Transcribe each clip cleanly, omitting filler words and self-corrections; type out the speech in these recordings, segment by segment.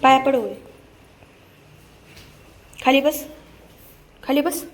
पाया पडू, खाली बस, खाली बस.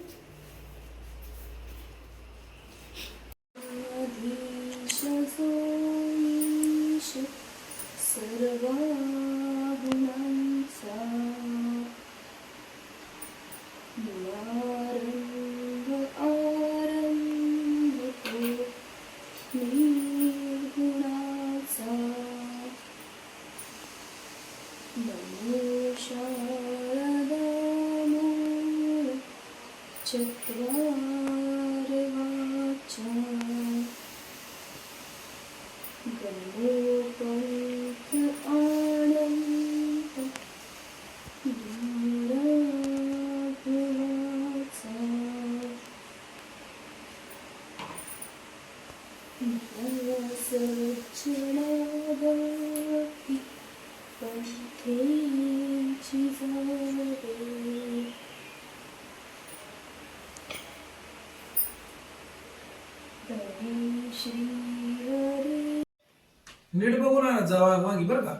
नीट बघून आणत जावा मागे बरं का.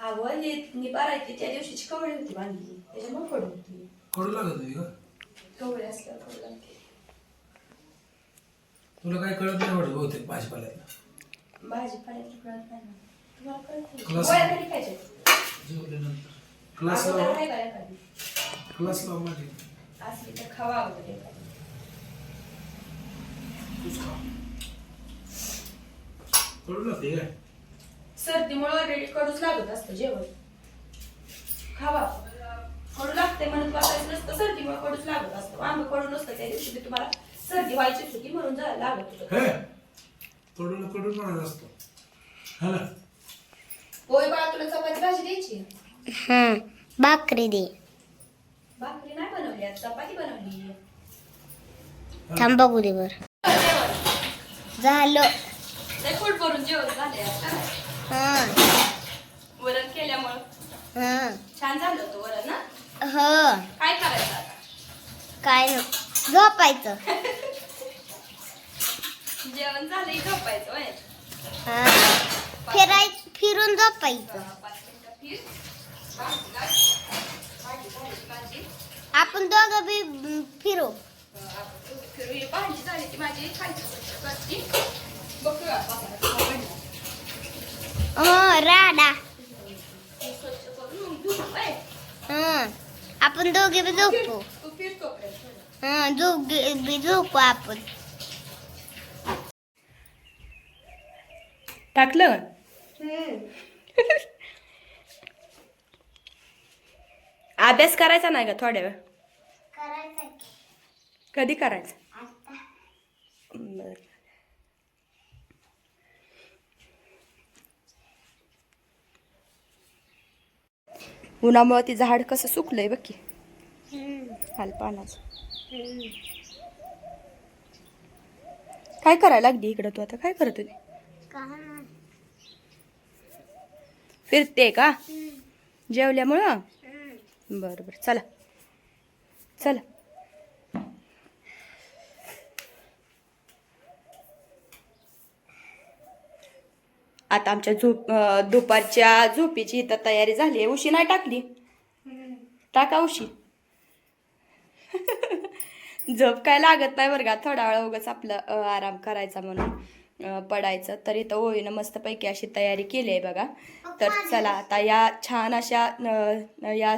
आवं निबारायची त्या दिवशीची कवळी होती बांधली, त्याच्यामुळे कडू होती. कडू लागत होती का? कवळी असल्यावर कडू लागते. तुला काय कळत नाही वाटत बहुतेक भाजीपाल्यात. भाजीपाल्याची कळत नाही ना. तुम्हाला कळत क्लास- गोळ्या घरी खायच्या. जेवल्यानंतर क्लास अगोदर लावा, काय करायला एखादी? क्लास लावा माझी. असली तर खावा अगोदर एखादी. तूच खा. कडू लागते काय? सर्दीमुळे ऑलरेडी कडूच लागत असतं जेवण. खावा. कडू लागते म्हणून बसायचं नसतं, सर्दीमुळे कडूच लागत असतं. वांग कडू नसतं, त्या दिवशी मी तुम्हाला सर्दी व्हायची होती म्हणून लागत होतं. हे कडूला कडू म्हणायचं असतो हा ना. होय बाळा, तुला चपाती भाजी द्यायची. भाकरी दे. भाकरी नाही बनवली, आज चपाती बनवली. थांब बघू दे बर. झालं. लय पोट भरून जेवण झालंय आता. वरण केल्यामुळं छान झालं होतं वरण ना. काय करायचं आता? काय न झोपायचं. जेवण झालं की झोपायचं होय. फिरून झोपायचं. 5 मिनिटं फिर. भाजी आपण दोघं बी फिरू. फिरू. भाजी झाली की माझी खायची करती. बघूया राडा. स्वच्छ करून मग धुवू काय. आपण दोघे बी झोपू. तू फिरतो पर्यंत. दोघे बी झोपू आपण. टाकलं. अभ्यास करायचा नाही का थोड्या वेळ? कधी करायचा? बर. उन्हामुळे ती झाड कसं सुकलंय बघ की. हाल पानाचं. काय करायला लागली इकडं तू आता? काय करत होती? फिरते का जेवल्यामुळं? बरं बरं, चला चला. आता आमच्या दुपारच्या झोपेची इथं तयारी झाली आहे. उशी नाही टाकली, टाका उशी. झोप काय लागत नाही बरं का, थोडा वेळ उगाच आपलं आराम करायचा म्हणून पडायचं. तर इथं ओळीनं मस्तपैकी अशी तयारी केली आहे बघा. तर चला आता या छान अशा या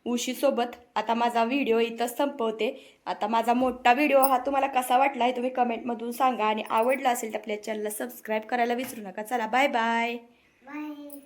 उशीसोबत आता माझा व्हिडिओ इथं संपवते. आता माझा मोठा व्हिडिओ हा तुम्हाला कसा वाटला आहे तुम्ही कमेंटमधून सांगा, आणि आवडला असेल तर आपल्या चॅनलला सबस्क्राईब करायला विसरू नका. चला बाय बाय. बाय.